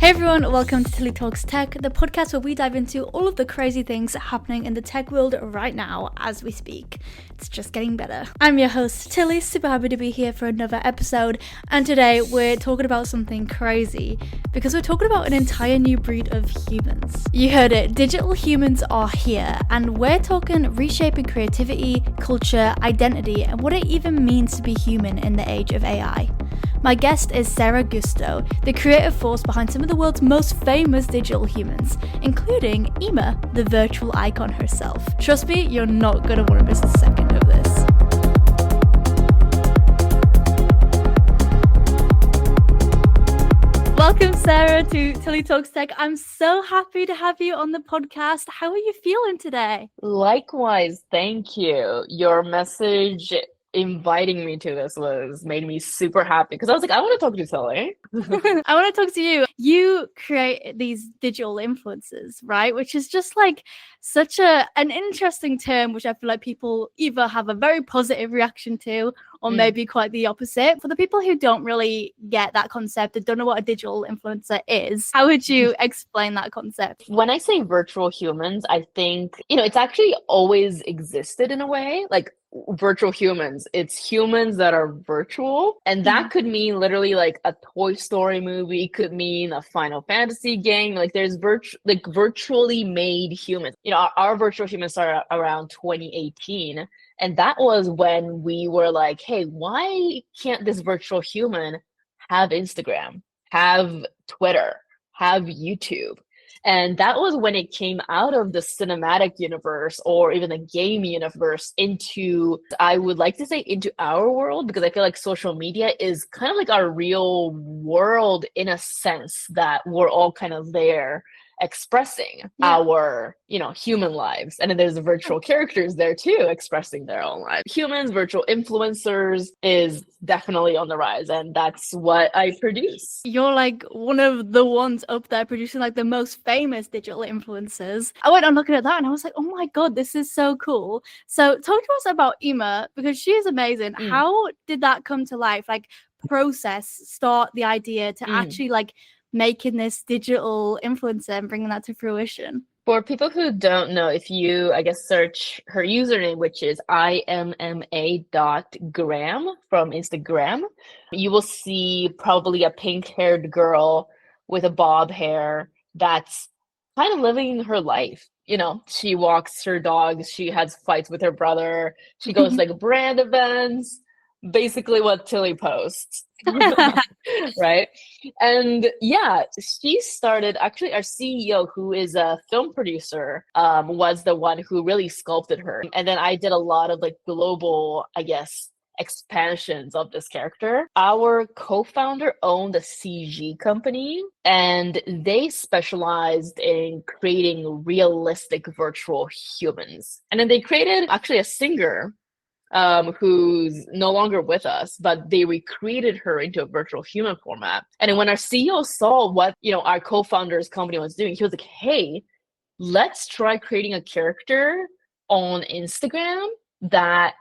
Hey everyone, welcome to Tilly Talks Tech, the podcast where we dive into all of the crazy things happening in the tech world right now as we speak. It's just getting better. I'm your host, Tilly, super happy to be here for another episode, and today we're talking about something crazy, because we're talking about an entire new breed of humans. You heard it, digital humans are here, and we're talking reshaping creativity, culture, identity, and what it even means to be human in the age of AI. My guest is Sara Giusto, the creative force behind some of the world's most famous digital humans, including Imma, the virtual icon herself. Trust me, you're not going to want to miss a second of this. Welcome, Sara, to Tilly Talks Tech. I'm so happy to have you on the podcast. How are you feeling today? Likewise, thank you. Your message inviting me to this made me super happy because I was like, I want to talk to Tilly. I want to talk to you. You create these digital influencers, right? Which is just like such an interesting term, which I feel like people either have a very positive reaction to or maybe quite the opposite. For the people who don't really get that concept and don't know what a digital influencer is, how would you explain that concept? When I say virtual humans, I think, it's actually always existed in a way. Like virtual humans, it's humans that are virtual. And that could mean literally like a Toy Story movie, could mean a Final Fantasy game. Like there's virtually made humans. Our virtual humans started around 2018. And that was when we were like, hey, why can't this virtual human have Instagram, have Twitter, have YouTube? And that was when it came out of the cinematic universe or even the game universe into, I would like to say, into our world, because I feel like social media is kind of like our real world in a sense that we're all kind of there expressing our, human lives. And then there's virtual characters there too, expressing their own lives. Humans, virtual influencers is definitely on the rise. And that's what I produce. You're like one of the ones up there producing like the most famous digital influencers. I went on looking at that and I was like, oh my God, this is so cool. So talk to us about Imma, because she is amazing. How did that come to life? Like start the idea to actually like making this digital influencer and bringing that to fruition? For people who don't know, if you, search her username, which is imma.gram from Instagram, you will see probably a pink-haired girl with a bob hair that's kind of living her life. She walks her dogs, she has fights with her brother, she goes like brand events, basically what Tilly posts. Right? And yeah, she started, actually our CEO, who is a film producer, was the one who really sculpted her. And then I did a lot of like global, expansions of this character. Our co-founder owned a CG company, and they specialized in creating realistic virtual humans. And then they created actually a singer who's no longer with us, but they recreated her into a virtual human format. And then when our CEO saw what, our co-founder's company was doing, he was like, hey, let's try creating a character on Instagram that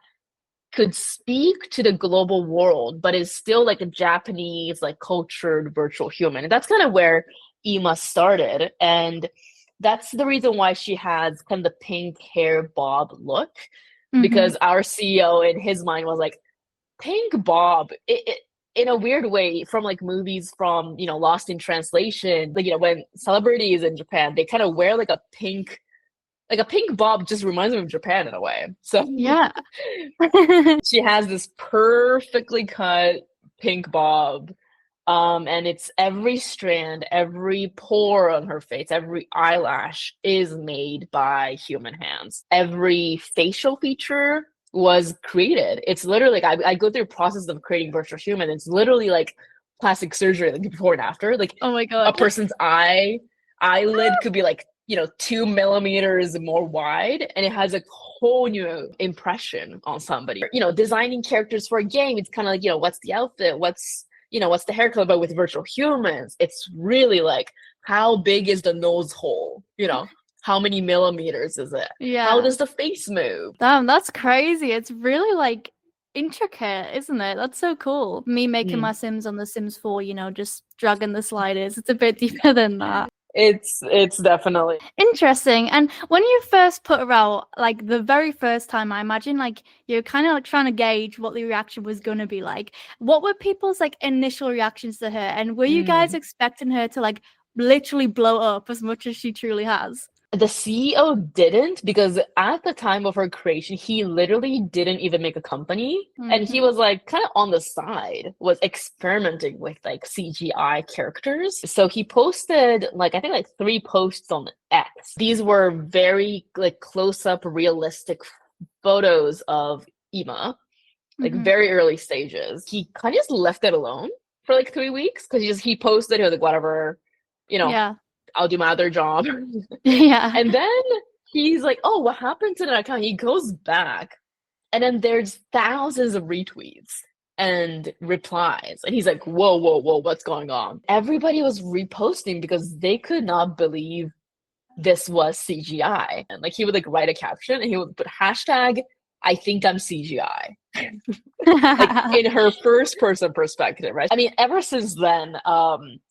could speak to the global world, but is still like a Japanese, like cultured virtual human. And that's kind of where Imma started. And that's the reason why she has kind of the pink hair bob look. Because our CEO in his mind was like, pink bob, it in a weird way, from like movies from, Lost in Translation, like, when celebrities in Japan, they kind of wear like a pink bob, just reminds me of Japan in a way. So yeah. She has this perfectly cut pink bob. And it's every strand, every pore on her face, every eyelash is made by human hands. Every facial feature was created. It's literally like I go through a process of creating virtual human. It's literally like plastic surgery, like before and after. Like, oh my God, a person's eyelid could be like 2 millimeters more wide, and it has a whole new impression on somebody. Designing characters for a game, it's kind of like, what's the outfit, what's the hair color. But with virtual humans, it's really like, how big is the nose hole? How many millimeters is it? yeah. How does the face move? Damn, that's crazy. It's really like intricate, isn't it? That's so cool. Me making my Mm. Sims on The Sims 4, just dragging the sliders. It's a bit deeper than that. It's definitely. Interesting. And when you first put her out, like the very first time, I imagine like you're kind of like trying to gauge what the reaction was going to be like. What were people's like initial reactions to her? And were you guys Mm. expecting her to like literally blow up as much as she truly has? The CEO didn't, because at the time of her creation, he literally didn't even make a company. And he Hmm. was like kind of on the side, was experimenting with like CGI characters. So he posted like, I think like 3 posts on X. These were very like close up, realistic photos of Ima, like Hmm. very early stages. He kind of just left it alone for like 3 weeks because he posted, he was like, whatever, you know, Yeah. I'll do my other job. Yeah. And then he's like, oh, what happened to that account? He goes back, and then there's thousands of retweets and replies. And he's like, whoa, whoa, whoa, what's going on? Everybody was reposting because they could not believe this was CGI. And like he would like write a caption and he would put hashtag, I think I'm CGI. Like in her first person perspective, right? I mean, ever since then,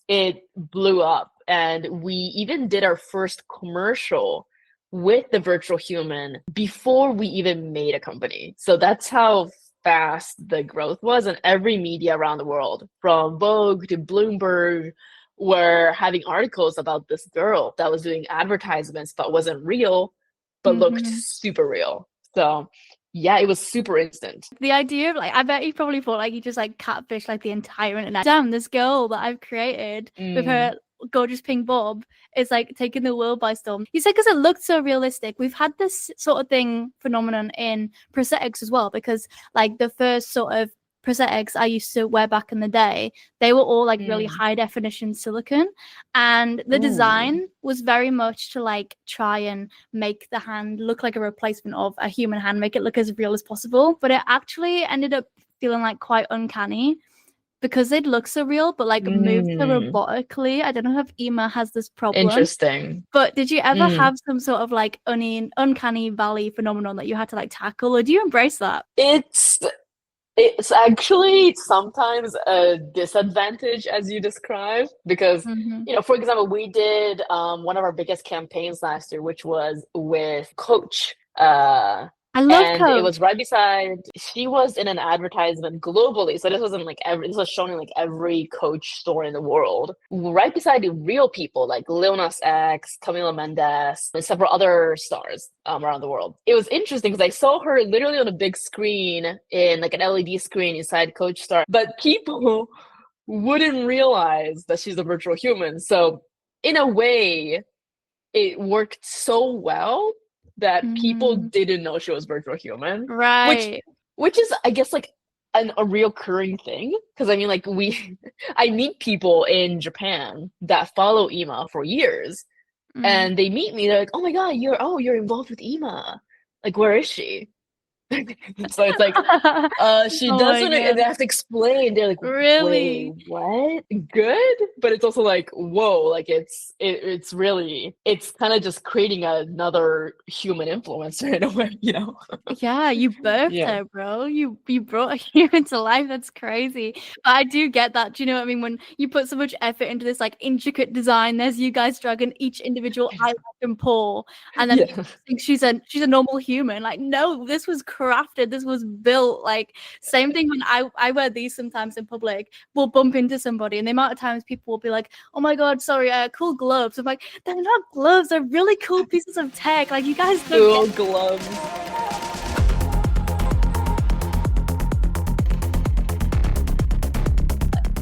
it blew up, and we even did our first commercial with the virtual human before we even made a company. So that's how fast the growth was, and every media around the world, from Vogue to Bloomberg, were having articles about this girl that was doing advertisements but wasn't real, but looked Hmm. super real. So yeah, it was super instant. The idea of like, I bet he probably thought like he just like catfish like the entire internet. Damn, this girl that I've created with Mm. her gorgeous pink bob is like taking the world by storm. He said because it looked so realistic. We've had this sort of thing phenomenon in prosthetics as well, because like the first sort of prosthetics I used to wear back in the day, they were all like really Mm. high definition silicone, and the Ooh. design was very much to like try and make the hand look like a replacement of a human hand, make it look as real as possible. But it actually ended up feeling like quite uncanny because they'd look so real, but like moved so Mm. robotically. I don't know if Ema has this problem, Interesting. but did you ever Mm. have some sort of like uncanny valley phenomenon that you had to like tackle, or do you embrace that? It's it's actually sometimes a disadvantage, as you described, because Hmm. for example, we did one of our biggest campaigns last year, which was with Coach. I love And it Coach. was right beside, she was in an advertisement globally. So this wasn't like this was shown in like every Coach store in the world. Right beside the real people like Lil Nas X, Camila Mendes, and several other stars around the world. It was interesting because I saw her literally on a big screen in like an LED screen inside Coach Store, but people wouldn't realize that she's a virtual human. So in a way, it worked so well that people Hmm. didn't know she was virtual human, which Right. which is, I guess, like a reoccurring thing. Because I mean, like I meet people in Japan that follow Ima for years, Mm. and they meet me. They're like, "Oh my God, you're involved with Ima. Like, where is she?" So it's like, she Oh my doesn't, and god. they have to explain. They're like, wait, Really? what? Good? But it's also like, whoa, like it's really, it's kind of just creating another human influencer in a way. Yeah, you birthed Yeah. her, bro. You brought a human to life. That's crazy. But I do get that. Do you know what I mean? When you put so much effort into this like intricate design, there's you guys dragging each individual eyelash and paw, and then Yeah. people think she's a normal human. Like, no, this was crafted. This was built. Like, same thing when I wear these sometimes in public. We'll bump into somebody, and the amount of times people will be like, "Oh my god, sorry, cool gloves." I'm like, they're not gloves. They're really cool pieces of tech. Like, you guys don't get. Cool gloves.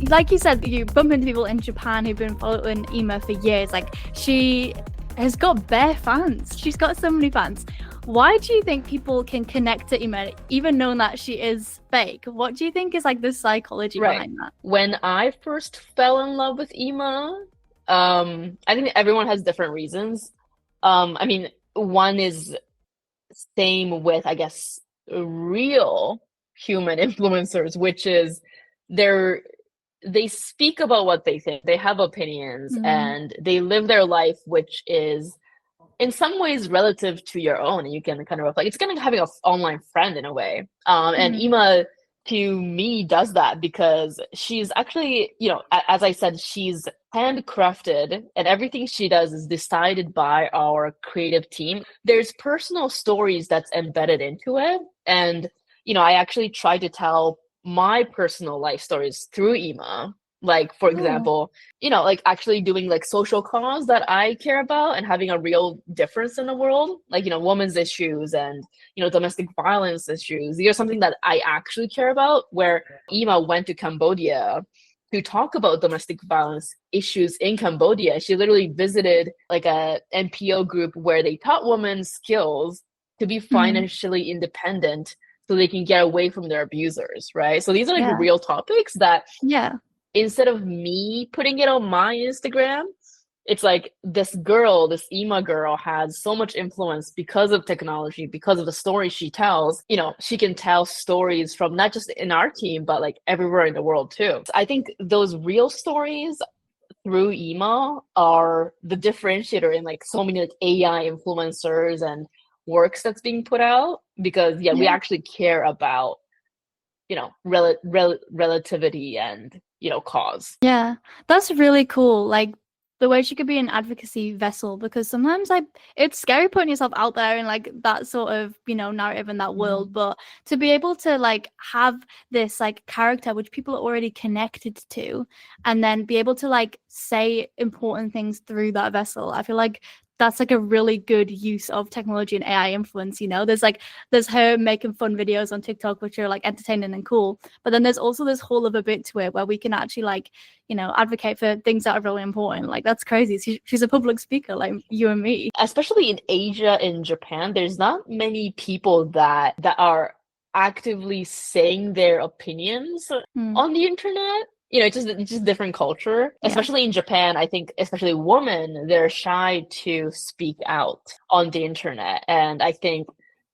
Like you said, you bump into people in Japan who've been following Ima for years. Like, she has got bare fans. She's got so many fans. Why do you think people can connect to Ima, even knowing that she is fake? What do you think is like the psychology Right. behind that? When I first fell in love with Ima, I think everyone has different reasons. I mean, one is same with, I guess, real human influencers, which is they're they speak about what they think, they have opinions, Mm, and they live their life, which is in some ways relative to your own, and you can kind of reflect. It's kind of having an online friend in a way. And Mm. Imma, to me, does that because she's actually, as I said, she's handcrafted, and everything she does is decided by our creative team. There's personal stories that's embedded into it, and I actually try to tell my personal life stories through Imma. Like, for Oh, example, like actually doing like social cause that I care about and having a real difference in the world, like, women's issues and, domestic violence issues. These are something that I actually care about, where Imma went to Cambodia to talk about domestic violence issues in Cambodia. She literally visited like a NPO group where they taught women skills to be mm. financially independent so they can get away from their abusers, right? So these are like Yeah, real topics that yeah, instead of me putting it on my Instagram, it's like this girl, this Imma girl, has so much influence because of technology, because of the stories she tells. She can tell stories from not just in our team, but like everywhere in the world too. So I think those real stories through Imma are the differentiator in like so many like AI influencers and works that's being put out, because yeah, we yeah. actually care about relativity and cause. Yeah, that's really cool. Like the way she could be an advocacy vessel, because sometimes like it's scary putting yourself out there in like that sort of, narrative in that world, Mhm. but to be able to like have this like character which people are already connected to and then be able to like say important things through that vessel. I feel like that's like a really good use of technology and AI influence, there's her making fun videos on TikTok which are like entertaining and cool, but then there's also this whole other bit to it where we can actually like advocate for things that are really important. Like that's crazy. She's a public speaker like you and me. Especially in Asia and Japan, there's not many people that are actively saying their opinions Mm, on the internet. It's just different culture. yeah. Especially in Japan, I think especially women, they're shy to speak out on the internet. And I think,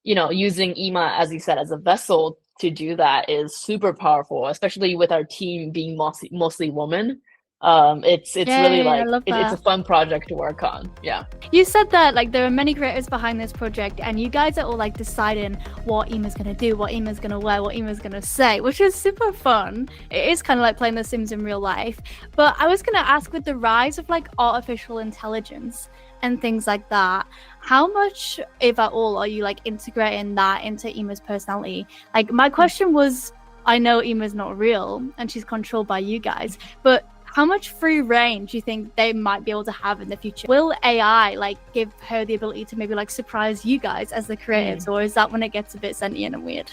using Imma, as you said, as a vessel to do that is super powerful, especially with our team being mostly women. It's really Yay, I like love it's a that. fun project to work on. Yeah. You said that like there are many creators behind this project, and you guys are all like deciding what Emma's gonna do, what Emma's gonna wear, what Emma's gonna say, which is super fun. It is kind of like playing The Sims in real life. But I was gonna ask, with the rise of like artificial intelligence and things like that, how much, if at all, are you like integrating that into Emma's personality? Like my question was, I know Emma's not real and she's controlled by you guys, but how much free reign do you think they might be able to have in the future? Will AI like give her the ability to maybe like surprise you guys as the creatives, or is that when it gets a bit sentient and weird?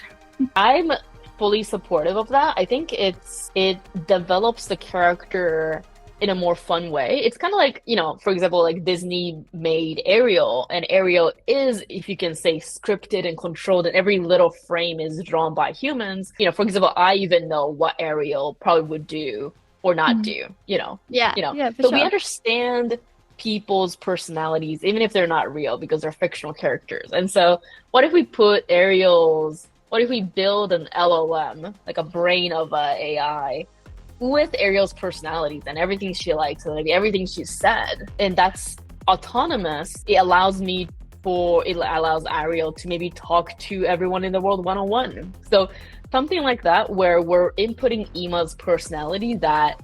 I'm fully supportive of that. I think it develops the character in a more fun way. It's kind of like, for example, like Disney made Ariel, and Ariel is, if you can say, scripted and controlled, and every little frame is drawn by humans. For example, I even know what Ariel probably would do or not Mhm. do, Yeah, yeah, for So we sure. understand people's personalities, even if they're not real, because they're fictional characters. And so what if we build an LLM, like a brain of a AI, with Ariel's personalities and everything she likes and like everything she said, and that's autonomous. It allows Ariel to maybe talk to everyone in the world one-on-one. So something like that, where we're inputting Imma's personality that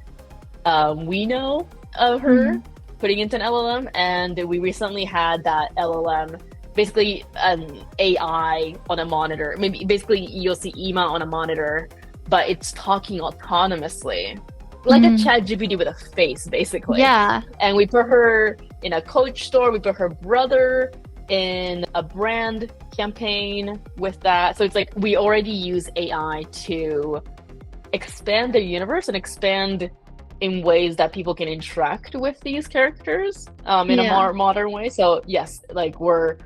we know of her, Mhm. putting into an LLM, and we recently had that LLM, basically an AI on a monitor. Maybe basically you'll see Imma on a monitor, but it's talking autonomously, like a Mhm. chat GPT with a face, basically. Yeah. And we put her in a Coach store, we put her brother in a brand campaign with that. So it's like we already use AI to expand the universe and expand in ways that people can interact with these characters in a Yeah. more modern way. So yes, like we're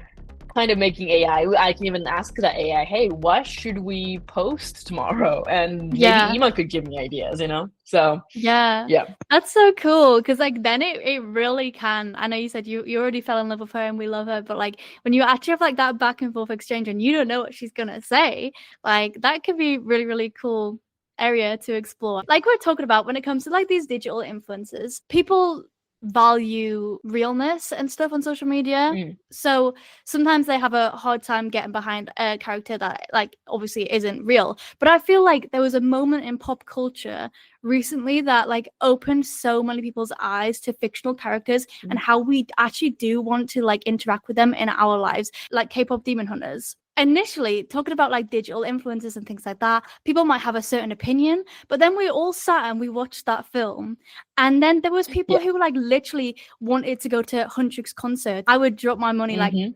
kind of making AI. I can even ask that AI, hey, what should we post tomorrow? And maybe Yeah. Imma could give me ideas, So Yeah. yeah. That's so cool, because like then it really can. I know you said you already fell in love with her and we love her, but like when you actually have like that back and forth exchange and you don't know what she's gonna say, like that could be really, really cool area to explore. Like we're talking about when it comes to like these digital influencers, people value realness and stuff on social media. Mm. So sometimes they have a hard time getting behind a character that like obviously isn't real. But I feel like there was a moment in pop culture recently that like opened so many people's eyes to fictional characters and Mm. how we actually do want to like interact with them in our lives, like K-pop demon hunters. Initially, talking about like digital influencers and things like that, people might have a certain opinion, but then we all sat and we watched that film, and then there was people Yeah. who like literally wanted to go to Huntrix concert. I would drop my money like Hmm.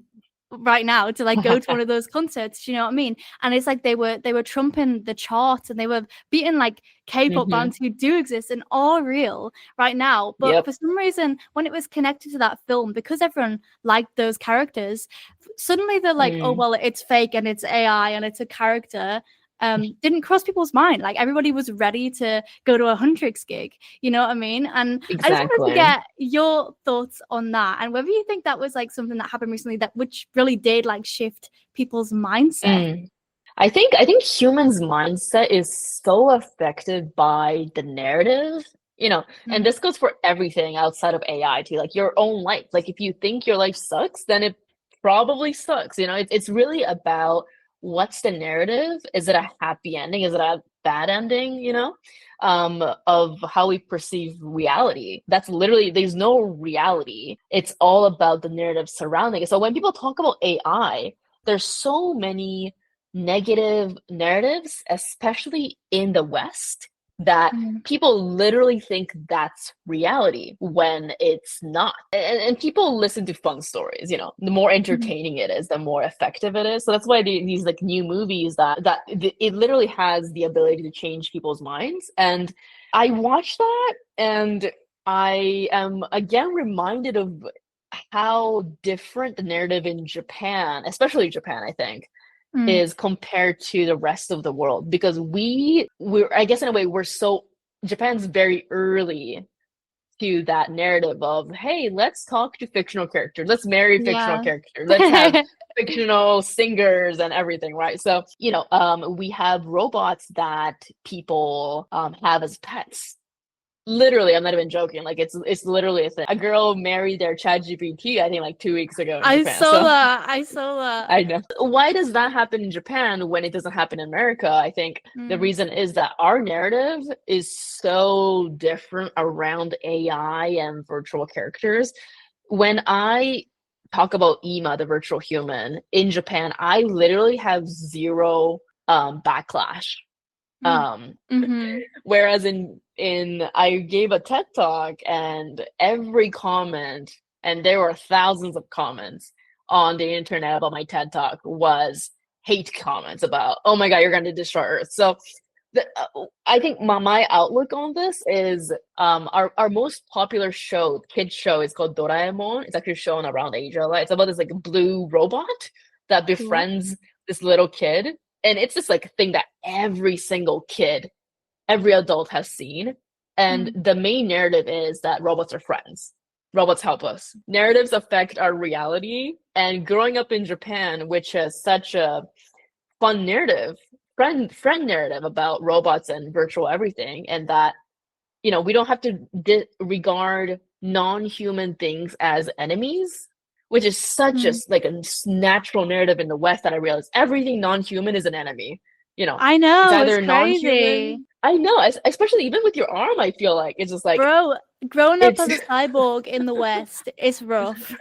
right now to like go to one of those concerts. You know what I mean? And it's like they were trumping the charts and they were beating like K-pop Hmm. bands who do exist and are real right now. But Yep. for some reason, when it was connected to that film, because everyone liked those characters, suddenly they're like, oh Mm. well, it's fake and it's AI and it's a character. Didn't cross people's mind. Like everybody was ready to go to a Huntrix gig. You know what I mean? And I just wanted to Exactly. get your thoughts on that and whether you think that was like something that happened recently that which really did like shift people's mindset. Mm. I think humans' mindset is so affected by the narrative, and Mm. this goes for everything outside of AI too, like your own life. Like if you think your life sucks, then it probably sucks. It's really about what's the narrative? Is it a happy ending? Is it a bad ending? Of how we perceive reality. That's literally there's no reality. It's all about the narrative surrounding it. So when people talk about AI, there's so many negative narratives, especially in the West, that Mm. people literally think that's reality when it's not. And people listen to fun stories, the more Mhm. entertaining it is, the more effective it is. So that's why these like new movies it literally has the ability to change people's minds. And I watched that and I am again reminded of how different the narrative in Japan, especially Japan, I think, Mm. is compared to the rest of the world because we're I guess in a way we're so Japan's very early to that narrative of hey, let's talk to fictional characters, let's marry fictional Yeah. characters, let's have fictional singers and everything, right? So we have robots that people have as pets. Literally, I'm not even joking. Like it's literally a thing. A girl married their chat GPT, I think like 2 weeks ago in I Japan. saw So that. I saw that. I know. Why does that happen in Japan when it doesn't happen in America? I think the Mm. reason is that our narrative is so different around AI and virtual characters. When I talk about Imma, the virtual human, in Japan, I literally have zero backlash. Mm. Um, Mm-hmm. Whereas in I gave a TED talk and every comment, and there were thousands of comments on the internet about my TED talk was hate comments about, oh my God, you're going to destroy Earth. So I think my outlook on this is our most popular show, kids show, is called Doraemon. It's actually shown around Asia a lot. It's about this like blue robot that Cool. befriends this little kid. And it's just like a thing that every single kid, every adult has seen. And Mm. the main narrative is that robots are friends. Robots help us. Narratives affect our reality. And growing up in Japan, which is such a fun narrative, friend narrative about robots and virtual everything, and that we don't have to regard non-human things as enemies, which is such a Mm. like a natural narrative in the West that I realized everything non-human is an enemy. I It's know, it's either crazy. non-human. I know, especially even with your arm, I feel like it's just like Bro, growing up it's. as a cyborg in the West, it's rough.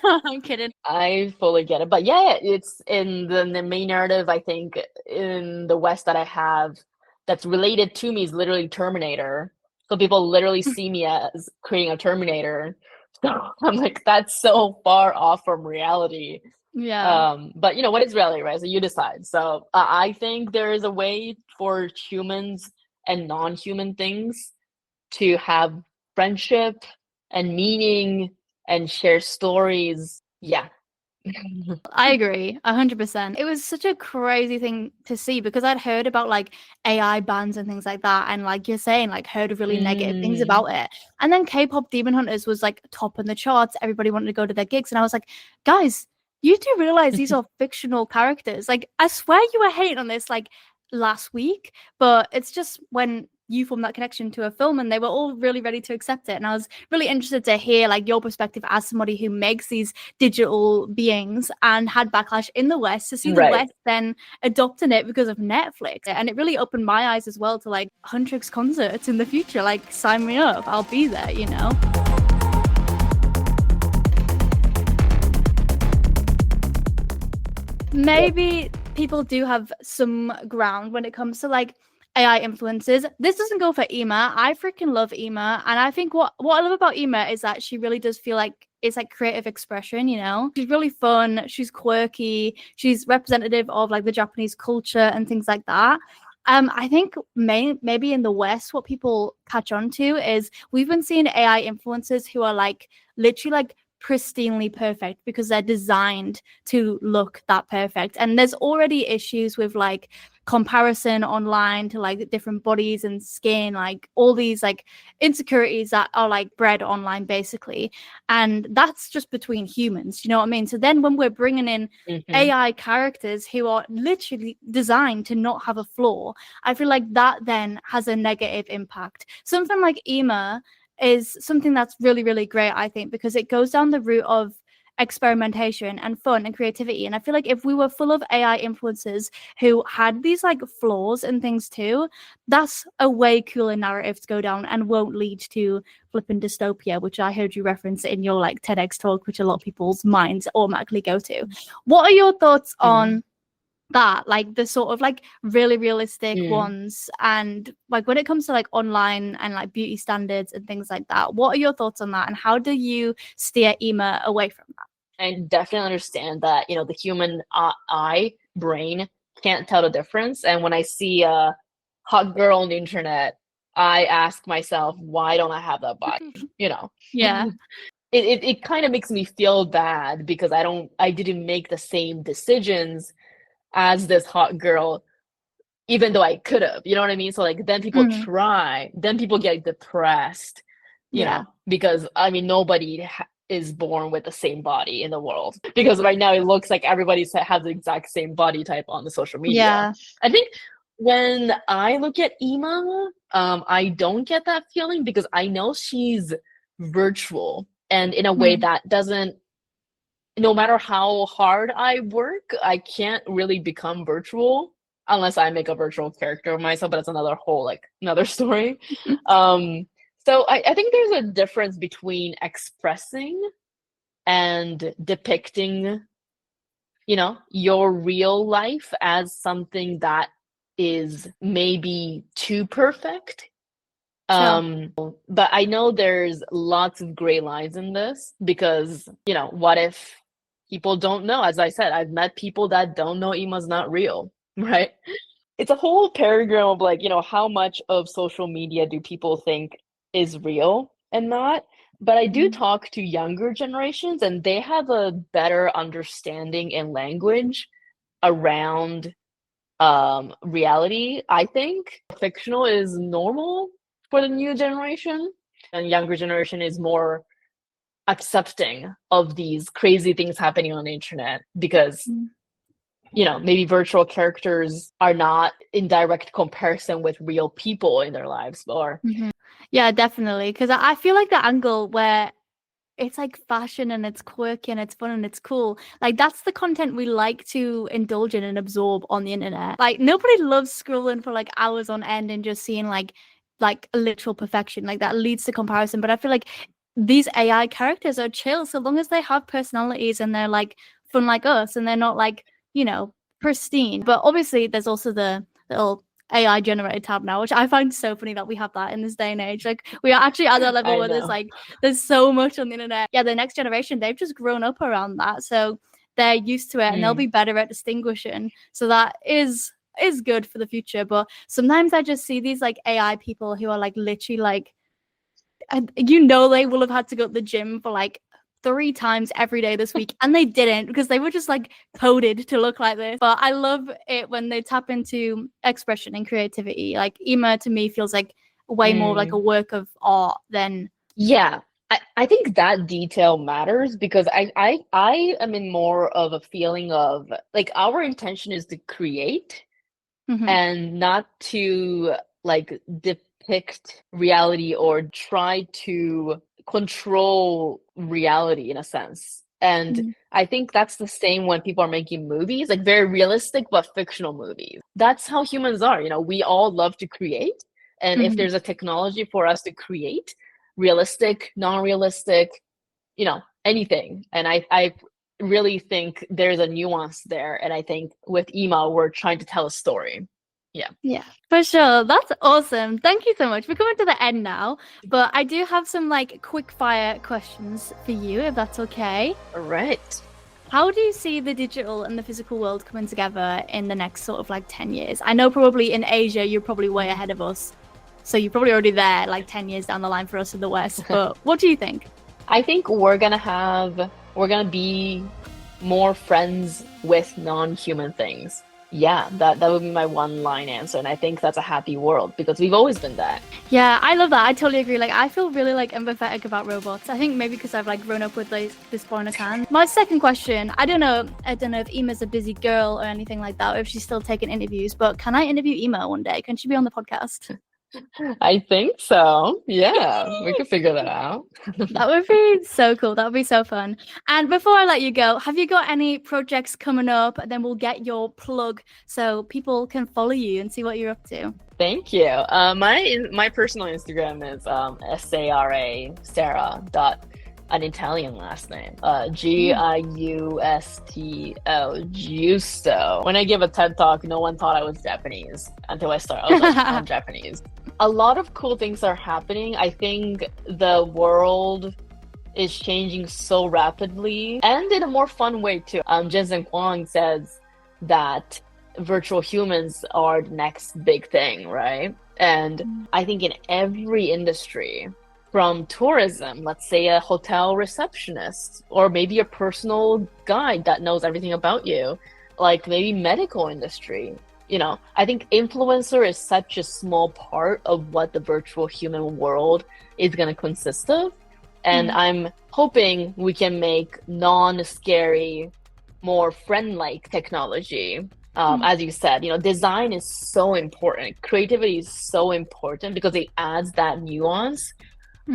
No, I'm kidding. I fully get it, but yeah, it's in the main narrative. I think in the West that I have that's related to me is literally Terminator. So people literally see me as creating a Terminator. So I'm like, that's so far off from reality. Yeah. But what is reality, right? So you decide. So I think there is a way for humans and non-human things to have friendship and meaning and share stories. Yeah. I agree, 100%. It was such a crazy thing to see because I'd heard about like AI bans and things like that, and like you're saying, like heard really negative things Mm. about it. And then K-pop Demon Hunters was like top in the charts. Everybody wanted to go to their gigs, and I was like, guys, you do realize these are fictional characters. Like, I swear you were hating on this like last week, but it's just when you formed that connection to a film, and they were all really ready to accept it. And I was really interested to hear like your perspective as somebody who makes these digital beings and had backlash in the West, to see the Right. West then adopting it because of Netflix. And it really opened my eyes as well to like Huntrix concerts in the future. Like, sign me up, I'll be there, you know. Maybe people do have some ground when it comes to like AI influences. This doesn't go for Imma. I freaking love Imma, and I think what I love about Imma is that she really does feel like it's like creative expression, you know. She's really fun, she's quirky, she's representative of like the Japanese culture and things like that. I think maybe in the West, what people catch on to is we've been seeing AI influencers who are like literally like pristinely perfect because they're designed to look that perfect. And there's already issues with like comparison online to like different bodies and skin, like all these like insecurities that are like bred online basically. And that's just between humans, you know what I mean? So then when we're bringing in AI characters who are literally designed to not have a flaw, I feel like that then has a negative impact. Something like Imma is something that's really, really great, I think, because it goes down the route of experimentation and fun and creativity. And I feel like if we were full of AI influencers who had these like flaws and things too, that's a way cooler narrative to go down and won't lead to flipping dystopia, which I heard you reference in your like TEDx talk, which a lot of people's minds automatically go to. What are your thoughts on that, like the sort of like really realistic ones, and like when it comes to like online and like beauty standards and things like that, what are your thoughts on that, and how do you steer Imma away from that? I definitely understand that, the human eye brain can't tell the difference. And when I see a hot girl on the internet, I ask myself, why don't I have that body? You know, Yeah. it kind of makes me feel bad because I didn't make the same decisions as this hot girl, even though I could have, you know what I mean? So like then people then people get depressed, Yeah. because I mean nobody is born with the same body in the world, because right now it looks like everybody has the exact same body type on the social media. Yeah. I think when I look at Imma, I don't get that feeling because I know she's virtual, and in a way that doesn't, no matter how hard I work, I can't really become virtual unless I make a virtual character of myself, but that's another story. So I think there's a difference between expressing and depicting, your real life as something that is maybe too perfect. Sure. But I know there's lots of gray lines in this because, what if people don't know? As I said, I've met people that don't know Imma's not real, right? It's a whole paragraph of like, how much of social media do people think is real and not? But I do talk to younger generations and they have a better understanding in language around reality. I think fictional is normal for the new generation, and younger generation is more accepting of these crazy things happening on the internet because maybe virtual characters are not in direct comparison with real people in their lives, or Yeah, definitely, because I feel like the angle where it's like fashion and it's quirky and it's fun and it's cool. Like that's the content we like to indulge in and absorb on the internet. Like nobody loves scrolling for like hours on end and just seeing like a literal perfection. Like that leads to comparison. But I feel like these AI characters are chill so long as they have personalities and they're like fun like us and they're not like, pristine. But obviously there's also the little AI generated tab now, which I find so funny that we have that in this day and age. Like we are actually at that level I where know. there's so much on the internet. Yeah, the next generation, they've just grown up around that. So they're used to it and they'll be better at distinguishing. So that is good for the future. But sometimes I just see these like AI people who are like literally like, they will have had to go to the gym for like 3 times every day this week, and they didn't because they were just like coded to look like this. But I love it when they tap into expression and creativity. Like Imma to me feels like way more like a work of art than Yeah, I think that detail matters because I am in more of a feeling of like our intention is to create and not to like depict reality or try to control reality in a sense. And Mm. I think that's the same when people are making movies, like very realistic but fictional movies. That's how humans are. We all love to create. And if Mhm. there's a technology for us to create realistic, non-realistic, anything. And I really think there's a nuance there. And I think with Imma, we're trying to tell a story. Yeah. Yeah, for sure. That's awesome. Thank you so much. We're coming to the end now, but I do have some like quick fire questions for you, if that's okay. All right. How do you see the digital and the physical world coming together in the next sort of like 10 years? I know probably in Asia, you're probably way ahead of us. So you're probably already there, like 10 years down the line for us in the West. But what do you think? I think we're gonna be more friends with non-human things. Yeah, that would be my one line answer. And I think that's a happy world because we've always been that. Yeah, I love that. I totally agree. Like, I feel really like empathetic about robots. I think maybe because I've like grown up with like this born a can. My second question, I don't know if Emma's a busy girl or anything like that, or if she's still taking interviews, but can I interview Emma one day? Can she be on the podcast? I think so. Yeah, we could figure that out. That would be so cool. That would be so fun. And before I let you go, have you got any projects coming up? Then we'll get your plug so people can follow you and see what you're up to. Thank you. My personal Instagram is Sara dot an Italian last name. Giusto. When I give a TED talk, no one thought I was Japanese until I started. I was like, I'm Japanese. A lot of cool things are happening. I think the world is changing so rapidly and in a more fun way too. Jensen Huang says that virtual humans are the next big thing, right? And I think in every industry, from tourism, let's say a hotel receptionist, or maybe a personal guide that knows everything about you, like maybe medical industry. I think influencer is such a small part of what the virtual human world is going to consist of. And I'm hoping we can make non-scary, more friend-like technology. As you said, design is so important. Creativity is so important because it adds that nuance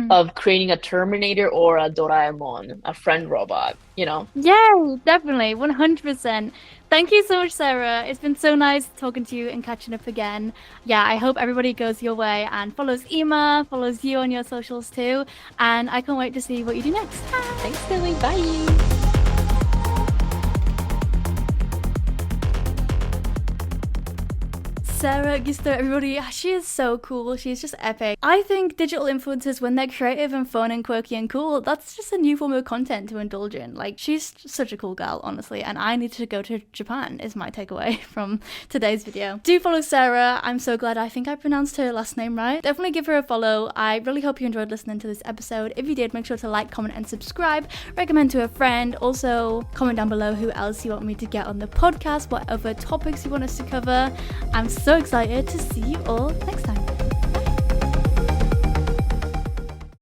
of creating a Terminator or a Doraemon, a friend robot, Yeah, definitely. 100%. Thank you so much, Sarah. It's been so nice talking to you and catching up again. Yeah, I hope everybody goes your way and follows Imma, follows you on your socials too. And I can't wait to see what you do next. Thanks, Billy. Bye. Sara Giusto, everybody, she is so cool. She's just epic. I think digital influencers, when they're creative and fun and quirky and cool, that's just a new form of content to indulge in. Like, she's such a cool gal, honestly, and I need to go to Japan is my takeaway from today's video. Do follow Sara. I'm so glad I think I pronounced her last name right. Definitely give her a follow. I really hope you enjoyed listening to this episode. If you did, make sure to like, comment, and subscribe. Recommend to a friend. Also, comment down below who else you want me to get on the podcast, what other topics you want us to cover. I'm so excited to see you all next time.